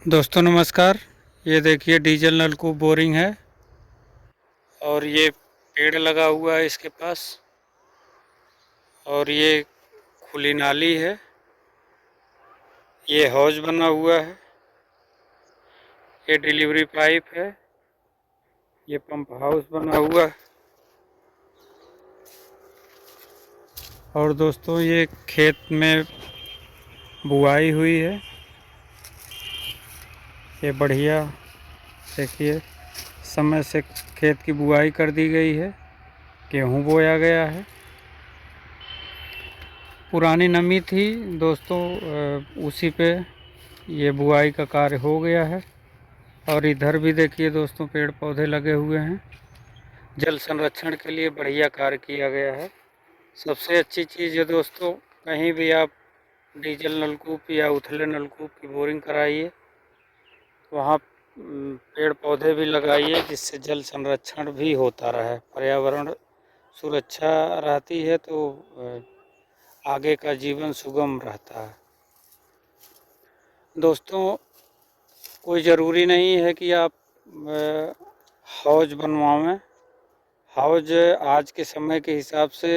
दोस्तों नमस्कार। ये देखिए डीजल नलकूप बोरिंग है और ये पेड़ लगा हुआ है इसके पास। और ये खुली नाली है। ये हौज बना हुआ है। ये डिलीवरी पाइप है। ये पंप हाउस बना हुआ है। और दोस्तों ये खेत में बुआई हुई है। ये बढ़िया देखिए समय से खेत की बुआई कर दी गई है। गेहूँ बोया गया है। पुरानी नमी थी दोस्तों, उसी पे ये बुआई का कार्य हो गया है। और इधर भी देखिए दोस्तों पेड़ पौधे लगे हुए हैं। जल संरक्षण के लिए बढ़िया कार्य किया गया है। सबसे अच्छी चीज़ है दोस्तों, कहीं भी आप डीजल नलकूप या उथले नलकूप की बोरिंग कराइए, वहाँ पेड़ पौधे भी लगाइए, जिससे जल संरक्षण भी होता रहे, पर्यावरण सुरक्षा रहती है, तो आगे का जीवन सुगम रहता है। दोस्तों कोई ज़रूरी नहीं है कि आप हौज बनवाएं। हौज आज के समय के हिसाब से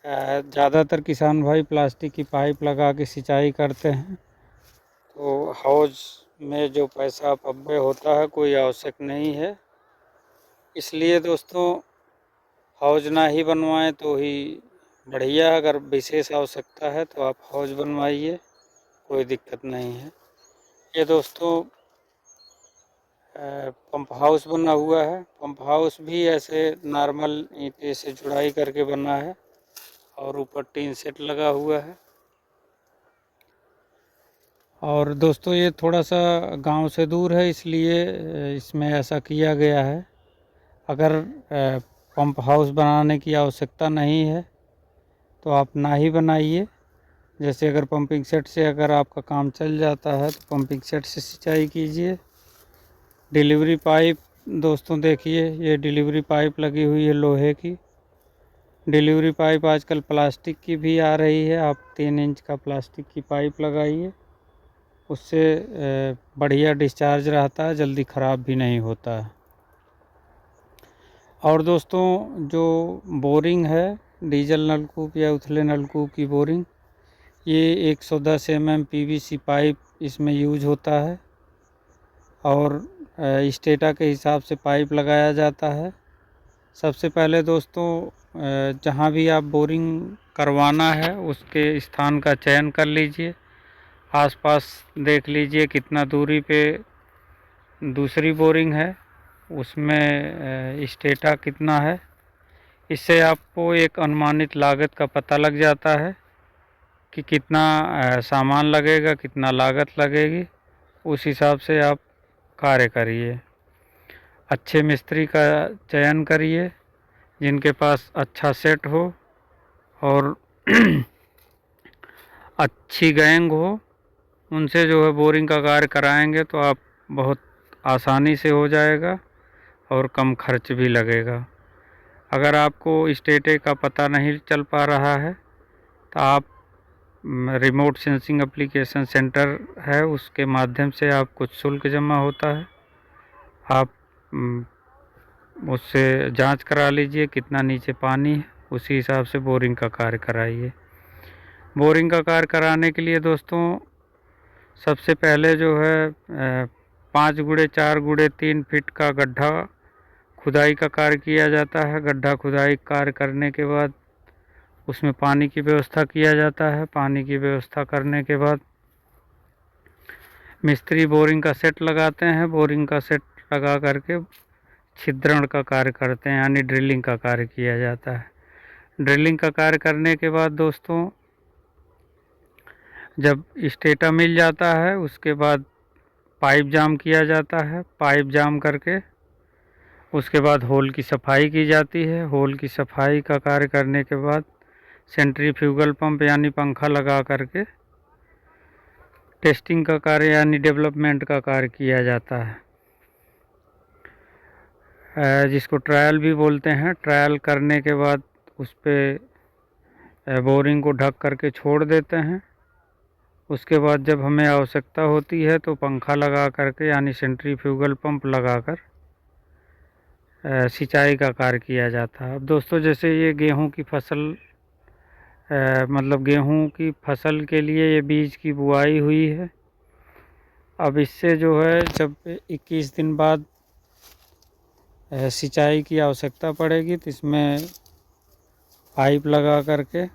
ज़्यादातर किसान भाई प्लास्टिक की पाइप लगा के सिंचाई करते हैं, तो हौज में जो पैसा अपव्यय होता है कोई आवश्यक नहीं है। इसलिए दोस्तों हौज ना ही बनवाएं तो ही बढ़िया। अगर विशेष आवश्यकता है तो आप हौज बनवाइए, कोई दिक्कत नहीं है। ये दोस्तों पंप हाउस बना हुआ है। पंप हाउस भी ऐसे नॉर्मल ईंटे से जुड़ाई करके बना है और ऊपर टीन सेट लगा हुआ है। और दोस्तों ये थोड़ा सा गांव से दूर है, इसलिए इसमें ऐसा किया गया है। अगर पंप हाउस बनाने की आवश्यकता नहीं है तो आप ना ही बनाइए। जैसे अगर पंपिंग सेट से अगर आपका काम चल जाता है तो पंपिंग सेट से सिंचाई कीजिए। डिलीवरी पाइप दोस्तों देखिए, ये डिलीवरी पाइप लगी हुई है लोहे की। डिलीवरी पाइप आजकल प्लास्टिक की भी आ रही है। आप 3 इंच का प्लास्टिक की पाइप लगाइए, उससे बढ़िया डिस्चार्ज रहता है, जल्दी ख़राब भी नहीं होता है। और दोस्तों जो बोरिंग है डीजल नलकूप या उथले नलकूप की बोरिंग, ये 110 mm PVC पाइप इसमें यूज होता है और स्टेटा के हिसाब से पाइप लगाया जाता है। सबसे पहले दोस्तों जहाँ भी आप बोरिंग करवाना है उसके स्थान का चयन कर लीजिए। आसपास देख लीजिए कितना दूरी पे दूसरी बोरिंग है, उसमें स्टेटा कितना है। इससे आपको एक अनुमानित लागत का पता लग जाता है कि कितना सामान लगेगा, कितना लागत लगेगी। उस हिसाब से आप कार्य करिए। अच्छे मिस्त्री का चयन करिए जिनके पास अच्छा सेट हो और अच्छी गैंग हो। उनसे जो है बोरिंग का कार्य कराएंगे तो आप बहुत आसानी से हो जाएगा और कम खर्च भी लगेगा। अगर आपको स्टेटे का पता नहीं चल पा रहा है तो आप रिमोट सेंसिंग एप्लीकेशन सेंटर है, उसके माध्यम से आप कुछ शुल्क जमा होता है, आप उससे जांच करा लीजिए कितना नीचे पानी है, उसी हिसाब से बोरिंग का कार्य कराइए। बोरिंग का कार्य कराने के लिए दोस्तों सबसे पहले जो है 5x4x3 फीट का गड्ढा खुदाई का कार्य किया जाता है। गड्ढा खुदाई कार्य करने के बाद उसमें पानी की व्यवस्था किया जाता है। पानी की व्यवस्था करने के बाद मिस्त्री बोरिंग का सेट लगाते हैं। बोरिंग का सेट लगा करके छिद्रण का कार्य करते हैं, यानी ड्रिलिंग का कार्य किया जाता है। ड्रिलिंग का कार्य करने के बाद दोस्तों जब स्टेटा मिल जाता है उसके बाद पाइप जाम किया जाता है। पाइप जाम करके उसके बाद होल की सफाई की जाती है। होल की सफाई का कार्य करने के बाद सेंट्रीफ्यूगल पंप यानी पंखा लगा करके टेस्टिंग का कार्य यानी डेवलपमेंट का कार्य किया जाता है, जिसको ट्रायल भी बोलते हैं। ट्रायल करने के बाद उस पर बोरिंग को ढक करके छोड़ देते हैं। उसके बाद जब हमें आवश्यकता होती है तो पंखा लगा करके यानी सेंट्रीफ्यूगल पंप लगाकर सिंचाई का कार्य किया जाता है। अब दोस्तों जैसे ये गेहूं की फसल मतलब गेहूं की फसल के लिए ये बीज की बुआई हुई है। अब इससे जो है जब 21 दिन बाद सिंचाई की आवश्यकता पड़ेगी तो इसमें पाइप लगा करके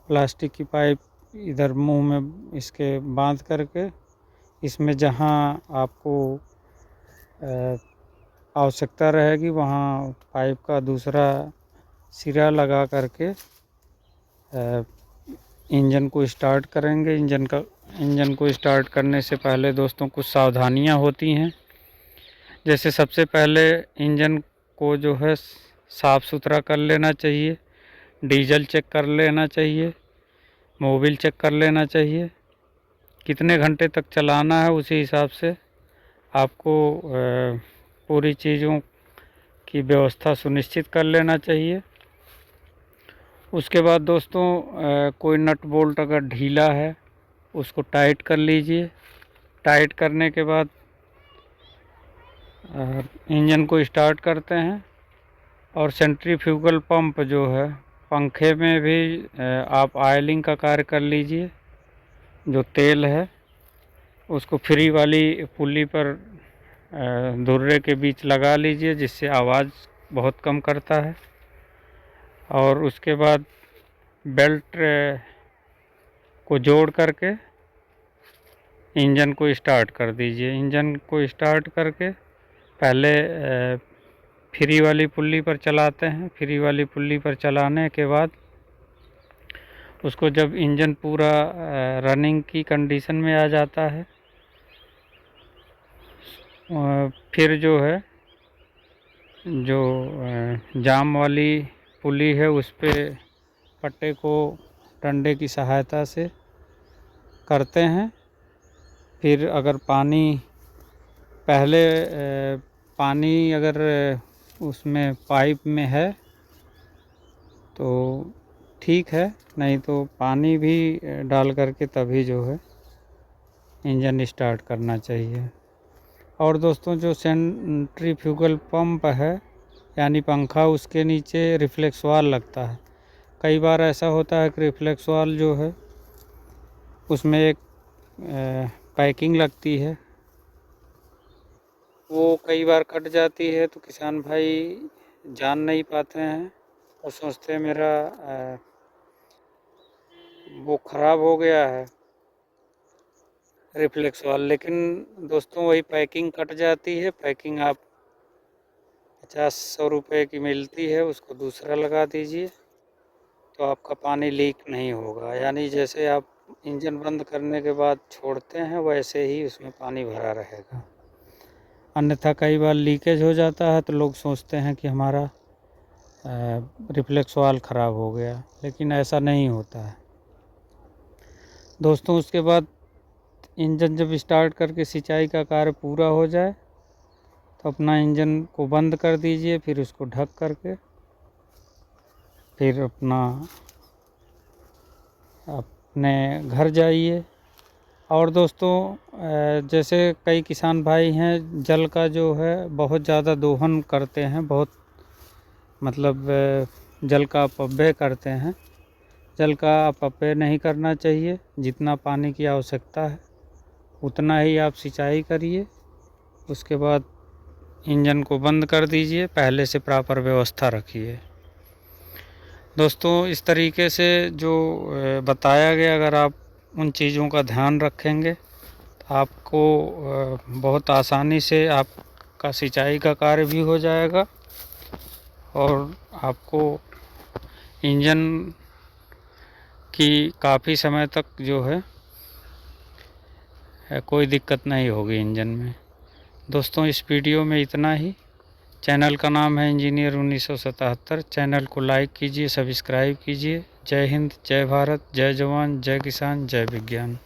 प्लास्टिक की पाइप इधर मुंह में इसके बांध करके इसमें जहां आपको आवश्यकता रहेगी वहाँ पाइप का दूसरा सिरा लगा करके इंजन को स्टार्ट करेंगे। इंजन को स्टार्ट करने से पहले दोस्तों कुछ सावधानियां होती हैं। जैसे सबसे पहले इंजन को जो है साफ़ सुथरा कर लेना चाहिए, डीजल चेक कर लेना चाहिए, मोबिल चेक कर लेना चाहिए, कितने घंटे तक चलाना है उसी हिसाब से आपको पूरी चीज़ों की व्यवस्था सुनिश्चित कर लेना चाहिए। उसके बाद दोस्तों कोई नट बोल्ट अगर ढीला है उसको टाइट कर लीजिए। टाइट करने के बाद इंजन को स्टार्ट करते हैं और सेंट्रीफ्यूगल पंप जो है पंखे में भी आप ऑयलिंग का कार्य कर लीजिए। जो तेल है उसको फ्री वाली पुल्ली पर धुर्रे के बीच लगा लीजिए जिससे आवाज़ बहुत कम करता है। और उसके बाद बेल्ट को जोड़ करके इंजन को स्टार्ट कर दीजिए। इंजन को स्टार्ट करके पहले फ्री वाली पुल्ली पर चलाते हैं। फ्री वाली पुल्ली पर चलाने के बाद उसको जब इंजन पूरा रनिंग की कंडीशन में आ जाता है फिर जो है जो जाम वाली पुली है उस पे पट्टे को डंडे की सहायता से करते हैं। फिर अगर पानी पहले पानी अगर उसमें पाइप में है तो ठीक है, नहीं तो पानी भी डाल करके तभी जो है इंजन स्टार्ट करना चाहिए। और दोस्तों जो सेंट्रीफ्यूगल पंप है यानी पंखा उसके नीचे रिफ्लेक्स वाल लगता है। कई बार ऐसा होता है कि रिफ्लेक्स वाल जो है उसमें एक पैकिंग लगती है, वो कई बार कट जाती है तो किसान भाई जान नहीं पाते हैं और सोचते हैं मेरा वो ख़राब हो गया है रिफ्लेक्स वाल। लेकिन दोस्तों वही पैकिंग कट जाती है। पैकिंग आप 50-100 रुपये की मिलती है, उसको दूसरा लगा दीजिए तो आपका पानी लीक नहीं होगा। यानी जैसे आप इंजन बंद करने के बाद छोड़ते हैं वैसे ही उसमें पानी भरा रहेगा। अन्यथा कई बार लीकेज हो जाता है तो लोग सोचते हैं कि हमारा रिफ्लेक्स वाल ख़राब हो गया, लेकिन ऐसा नहीं होता है दोस्तों। उसके बाद इंजन जब स्टार्ट करके सिंचाई का कार्य पूरा हो जाए तो अपना इंजन को बंद कर दीजिए। फिर उसको ढक करके फिर अपने घर जाइए। और दोस्तों जैसे कई किसान भाई हैं जल का जो है बहुत ज़्यादा दोहन करते हैं, बहुत मतलब जल का अपव्यय करते हैं। जल का अपव्यय नहीं करना चाहिए। जितना पानी की आवश्यकता है उतना ही आप सिंचाई करिए। उसके बाद इंजन को बंद कर दीजिए, पहले से प्रॉपर व्यवस्था रखिए। दोस्तों इस तरीके से जो बताया गया अगर आप उन चीज़ों का ध्यान रखेंगे तो आपको बहुत आसानी से आपका सिंचाई का कार्य भी हो जाएगा और आपको इंजन की काफ़ी समय तक जो है कोई दिक्कत नहीं होगी इंजन में। दोस्तों इस वीडियो में इतना ही। चैनल का नाम है इंजीनियर 1977। चैनल को लाइक कीजिए, सब्सक्राइब कीजिए। जय हिंद, जय भारत, जय जवान, जय किसान, जय विज्ञान।